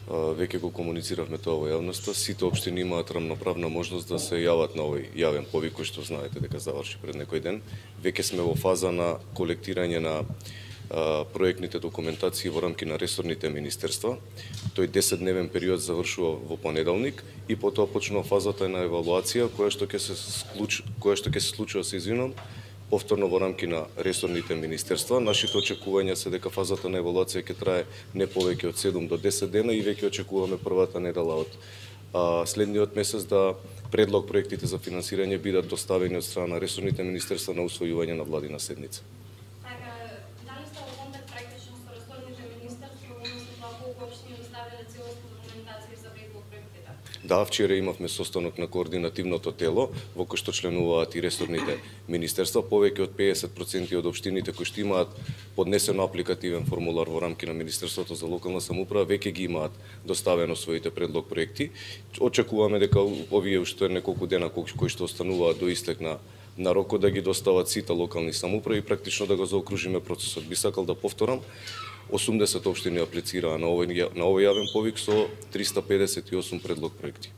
веќе го комунициравме тоа во јавноста. Сите општини имаат рамноправна можност да се јават на овој јавен повик кој што знаете дека заврши пред некој ден. Веќе сме во фаза на колектирање на проектните документации во рамки на ресорните министерства. Тој 10-дневен период завршува во понеделник и потоа почнува фазата на евалуација која што ќе се случува, се извинувам, повторно во рамки на ресорните министерства. Нашите очекувања се дека фазата на евалуација ќе трае не повеќе од 7 до 10 дена и веќе очекуваме првата недела од следниот месец да предлог проектите за финансирање бидат доставени од страна на ресорните министерства на усвојување на владина седница. Дали сте во контакт практично со ресорните министерства, односно тоа колку општини доставиле целосна документација за предлог проектите? Да, вчера имавме состанок на координативното тело во кој што членуваат и ресорните министерства. Повеќе од 50% од општините кои што имаат поднесено апликативен формулар во рамки на Министерството за локална самоуправа веќе ги имаат доставено своите предлог проекти. Очекуваме дека овие уште неколку дена кои што остануваат до истек на рокот да ги достават сите локални самоуправи и практично да го заокружиме процесот. Би сакал да повторам, 80 општини аплицираа на овој јавен повик со 358 предлог проекти.